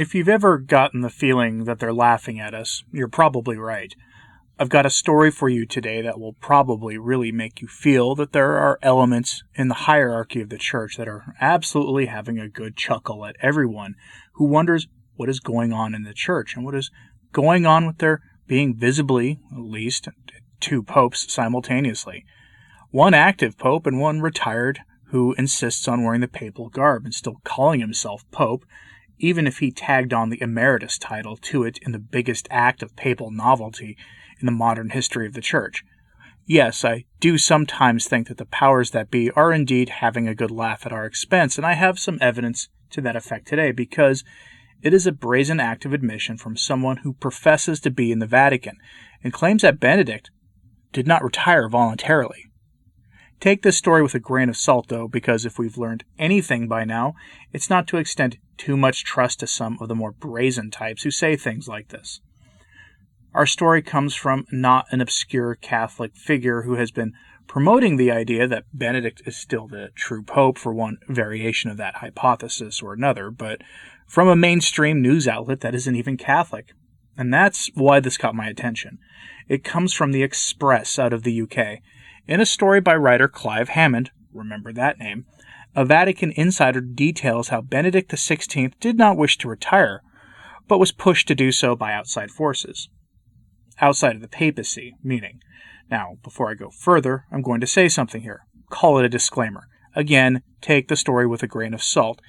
If you've ever gotten the feeling that they're laughing at us, you're probably right. I've got a story for you today that will probably really make you feel that there are elements in the hierarchy of the church that are absolutely having a good chuckle at everyone who wonders what is going on in the church and what is going on with there being visibly, at least, two popes simultaneously. One active pope and one retired who insists on wearing the papal garb and still calling himself pope, even if he tagged on the emeritus title to it in the biggest act of papal novelty in the modern history of the church. Yes, I do sometimes think that the powers that be are indeed having a good laugh at our expense, and I have some evidence to that effect today because it is a brazen act of admission from someone who professes to be in the Vatican and claims that Benedict did not retire voluntarily. Take this story with a grain of salt, though, because if we've learned anything by now, it's not to extend too much trust to some of the more brazen types who say things like this. Our story comes from not an obscure Catholic figure who has been promoting the idea that Benedict is still the true pope for one variation of that hypothesis or another, but from a mainstream news outlet that isn't even Catholic. And that's why this caught my attention. It comes from the Express out of the UK. In a story by writer Clive Hammond, remember that name, a Vatican insider details how Benedict XVI did not wish to retire, but was pushed to do so by outside forces. Outside of the papacy, meaning. Now, before I go further, I'm going to say something here. Call it a disclaimer. Again, take the story with a grain of salt.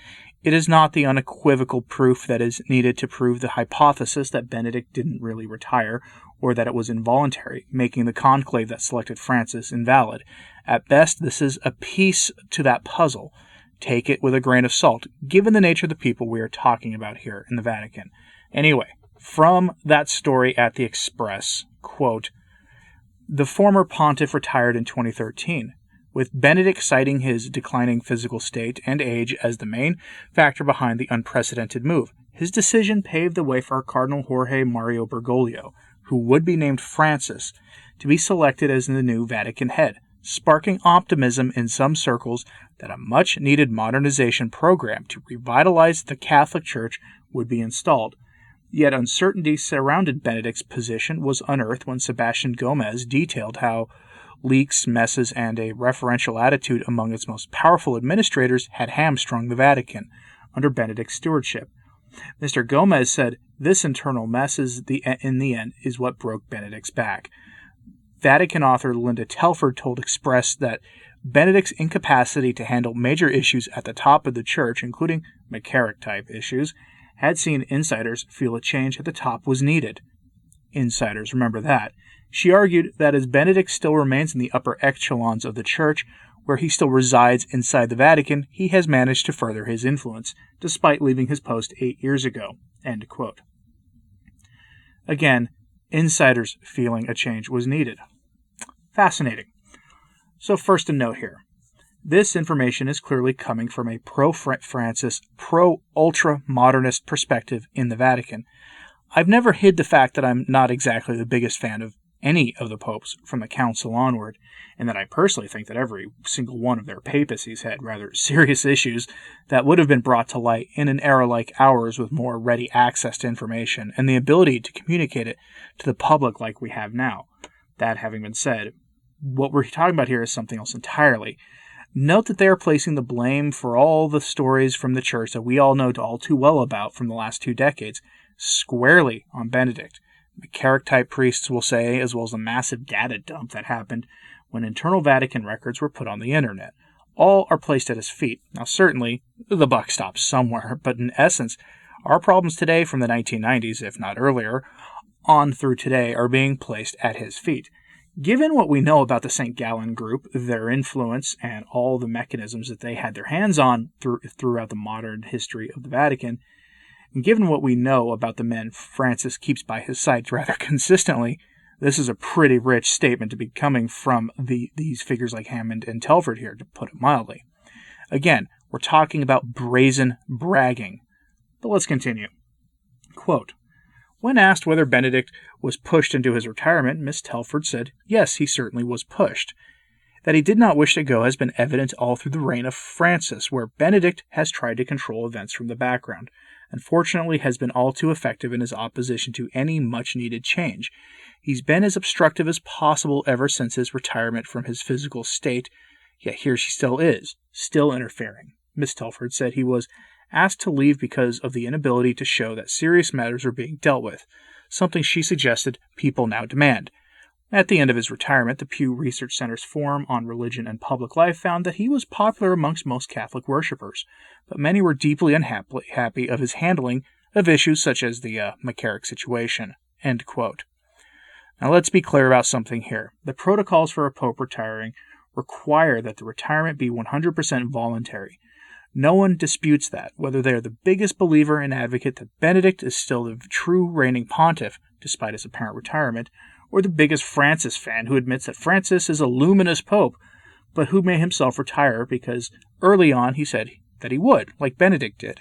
It is not the unequivocal proof that is needed to prove the hypothesis that Benedict didn't really retire, or that it was involuntary, making the conclave that selected Francis invalid. At best, this is a piece to that puzzle. Take it with a grain of salt, given the nature of the people we are talking about here in the Vatican. Anyway, from that story at the Express, quote, the former pontiff retired in 2013, with Benedict citing his declining physical state and age as the main factor behind the unprecedented move. His decision paved the way for Cardinal Jorge Mario Bergoglio, who would be named Francis, to be selected as the new Vatican head, sparking optimism in some circles that a much-needed modernization program to revitalize the Catholic Church would be installed. Yet uncertainty surrounded Benedict's position was unearthed when Sebastian Gomez detailed how leaks, messes, and a referential attitude among its most powerful administrators had hamstrung the Vatican under Benedict's stewardship. Mr. Gomez said, this internal mess in the end is what broke Benedict's back. Vatican author Linda Telford told Express that Benedict's incapacity to handle major issues at the top of the church, including McCarrick-type issues, had seen insiders feel a change at the top was needed. Insiders, remember that. She argued that as Benedict still remains in the upper echelons of the church, where he still resides inside the Vatican, he has managed to further his influence, despite leaving his post 8 years ago. End quote. Again, insiders feeling a change was needed. Fascinating. So first a note here. This information is clearly coming from a pro-Francis, pro-ultra-modernist perspective in the Vatican. I've never hid the fact that I'm not exactly the biggest fan of any of the popes from the council onward, and that I personally think that every single one of their papacies had rather serious issues that would have been brought to light in an era like ours with more ready access to information and the ability to communicate it to the public like we have now. That having been said, what we're talking about here is something else entirely. Note that they are placing the blame for all the stories from the church that we all know all too well about from the last 2 decades squarely on Benedict. McCarrick-type priests will say, as well as the massive data dump that happened when internal Vatican records were put on the internet. All are placed at his feet. Now certainly, the buck stops somewhere, but in essence, our problems today from the 1990s, if not earlier, on through today are being placed at his feet. Given what we know about the St. Gallen group, their influence, and all the mechanisms that they had their hands on throughout the modern history of the Vatican, and given what we know about the men Francis keeps by his side rather consistently, this is a pretty rich statement to be coming from these figures like Hammond and Telford here, to put it mildly. Again, we're talking about brazen bragging. But let's continue. Quote, when asked whether Benedict was pushed into his retirement, Miss Telford said, yes, he certainly was pushed. That he did not wish to go has been evident all through the reign of Francis, where Benedict has tried to control events from the background. Unfortunately, has been all too effective in his opposition to any much-needed change. He's been as obstructive as possible ever since his retirement from his physical state, yet here she still is, still interfering. Miss Telford said he was asked to leave because of the inability to show that serious matters were being dealt with, something she suggested people now demand. At the end of his retirement, the Pew Research Center's Forum on Religion and Public Life found that he was popular amongst most Catholic worshippers, but many were deeply unhappy of his handling of issues such as the McCarrick situation. End quote. Now let's be clear about something here. The protocols for a pope retiring require that the retirement be 100% voluntary. No one disputes that, whether they are the biggest believer and advocate that Benedict is still the true reigning pontiff, despite his apparent retirement, or the biggest Francis fan who admits that Francis is a luminous pope, but who may himself retire because early on he said that he would, like Benedict did.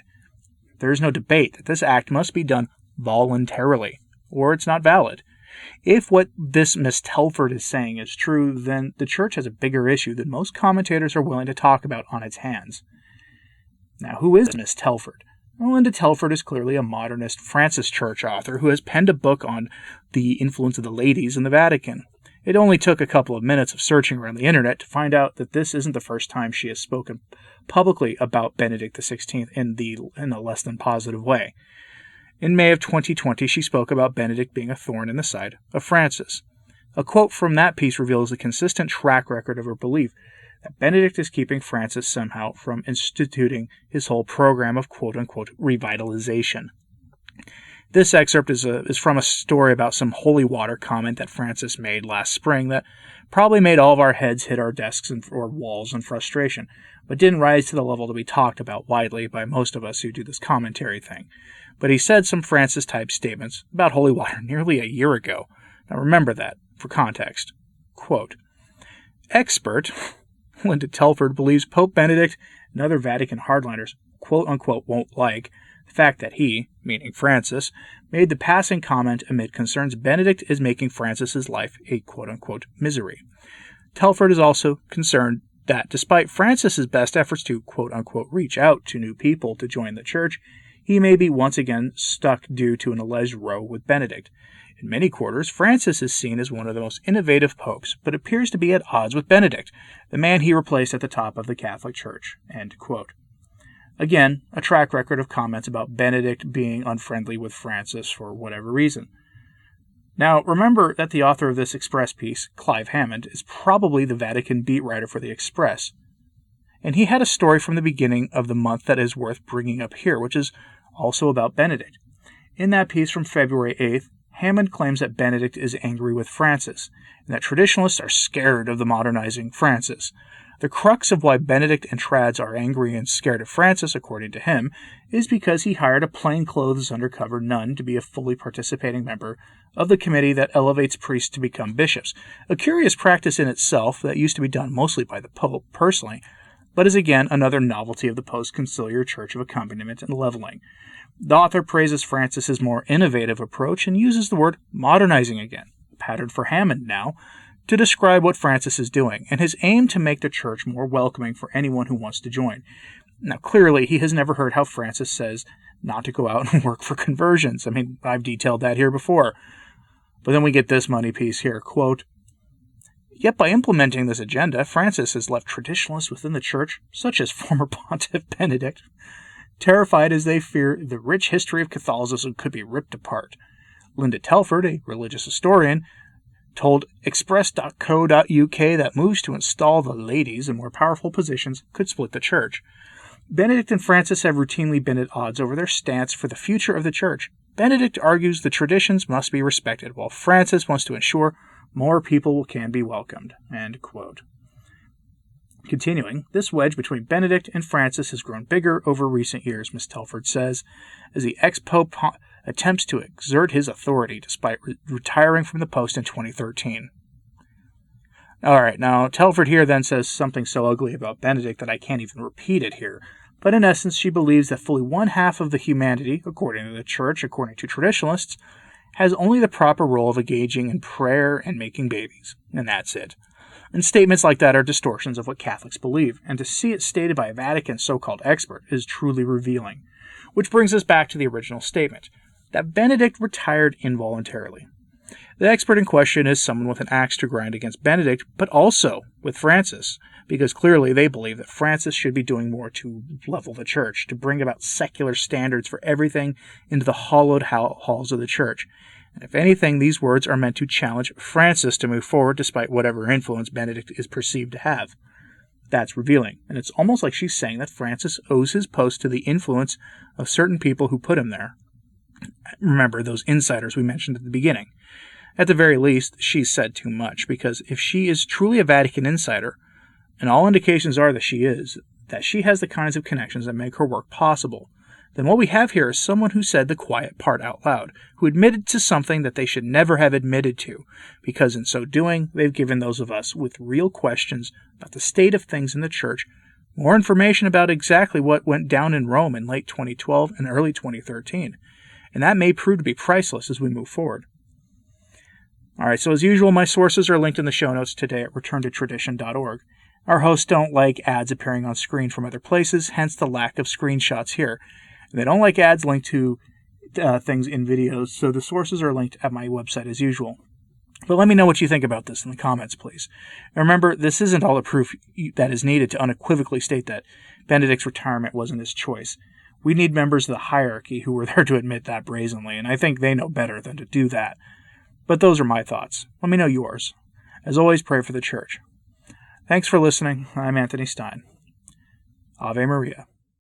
There is no debate that this act must be done voluntarily, or it's not valid. If what this Miss Telford is saying is true, then the Church has a bigger issue than most commentators are willing to talk about on its hands. Now, who is Miss Telford? Well, Linda Telford is clearly a modernist Francis Church author who has penned a book on the influence of the ladies in the Vatican. It only took a couple of minutes of searching around the internet to find out that this isn't the first time she has spoken publicly about Benedict XVI in a less than positive way. In May of 2020, she spoke about Benedict being a thorn in the side of Francis. A quote from that piece reveals a consistent track record of her belief that Benedict is keeping Francis somehow from instituting his whole program of quote-unquote revitalization. This excerpt is from a story about some holy water comment that Francis made last spring that probably made all of our heads hit our desks or walls in frustration, but didn't rise to the level to be talked about widely by most of us who do this commentary thing. But he said some Francis-type statements about holy water nearly a year ago. Now remember that, for context. Quote, expert Linda Telford believes Pope Benedict and other Vatican hardliners, quote-unquote, won't like the fact that he, meaning Francis, made the passing comment amid concerns Benedict is making Francis's life a quote-unquote misery. Telford is also concerned that despite Francis's best efforts to quote-unquote reach out to new people to join the Church, he may be once again stuck due to an alleged row with Benedict. In many quarters, Francis is seen as one of the most innovative popes, but appears to be at odds with Benedict, the man he replaced at the top of the Catholic Church. End quote. Again, a track record of comments about Benedict being unfriendly with Francis for whatever reason. Now, remember that the author of this Express piece, Clive Hammond, is probably the Vatican beat writer for the Express. And he had a story from the beginning of the month that is worth bringing up here, which is also about Benedict. In that piece from February 8th, Hammond claims that Benedict is angry with Francis, and that traditionalists are scared of the modernizing Francis. The crux of why Benedict and trads are angry and scared of Francis, according to him, is because he hired a plainclothes undercover nun to be a fully participating member of the committee that elevates priests to become bishops, a curious practice in itself that used to be done mostly by the Pope personally, but is again another novelty of the post-conciliar Church of accompaniment and leveling. The author praises Francis's more innovative approach and uses the word modernizing again, a pattern for Hammond now, to describe what Francis is doing, and his aim to make the Church more welcoming for anyone who wants to join. Now, clearly, he has never heard how Francis says not to go out and work for conversions. I mean, I've detailed that here before. But then we get this money piece here, quote, yet by implementing this agenda, Francis has left traditionalists within the Church, such as former Pontiff Benedict, terrified as they fear the rich history of Catholicism could be ripped apart. Linda Telford, a religious historian, told Express.co.uk that moves to install the ladies in more powerful positions could split the Church. Benedict and Francis have routinely been at odds over their stance for the future of the Church. Benedict argues the traditions must be respected, while Francis wants to ensure more people can be welcomed. End quote. Continuing, this wedge between Benedict and Francis has grown bigger over recent years, Miss Telford says, as the ex-pope attempts to exert his authority despite retiring from the post in 2013. Alright, now Telford here then says something so ugly about Benedict that I can't even repeat it here, but in essence she believes that fully one half of the humanity, according to the Church, according to traditionalists, has only the proper role of engaging in prayer and making babies, and that's it. And statements like that are distortions of what Catholics believe, and to see it stated by a Vatican so-called expert is truly revealing. Which brings us back to the original statement, that Benedict retired involuntarily. The expert in question is someone with an axe to grind against Benedict, but also with Francis, because clearly they believe that Francis should be doing more to level the church, to bring about secular standards for everything into the hallowed halls of the church. And if anything, these words are meant to challenge Francis to move forward despite whatever influence Benedict is perceived to have. That's revealing, and it's almost like she's saying that Francis owes his post to the influence of certain people who put him there. Remember those insiders we mentioned at the beginning. At the very least, she's said too much, because if she is truly a Vatican insider, and all indications are that she is, that she has the kinds of connections that make her work possible, then what we have here is someone who said the quiet part out loud, who admitted to something that they should never have admitted to, because in so doing, they've given those of us with real questions about the state of things in the Church more information about exactly what went down in Rome in late 2012 and early 2013, and that may prove to be priceless as we move forward. Alright, so as usual, my sources are linked in the show notes today at returntotradition.org. Our hosts don't like ads appearing on screen from other places, hence the lack of screenshots here. They don't like ads linked to things in videos, so the sources are linked at my website as usual. But let me know what you think about this in the comments, please. And remember, this isn't all the proof that is needed to unequivocally state that Benedict's retirement wasn't his choice. We need members of the hierarchy who were there to admit that brazenly, and I think they know better than to do that. But those are my thoughts. Let me know yours. As always, pray for the Church. Thanks for listening. I'm Anthony Stine. Ave Maria.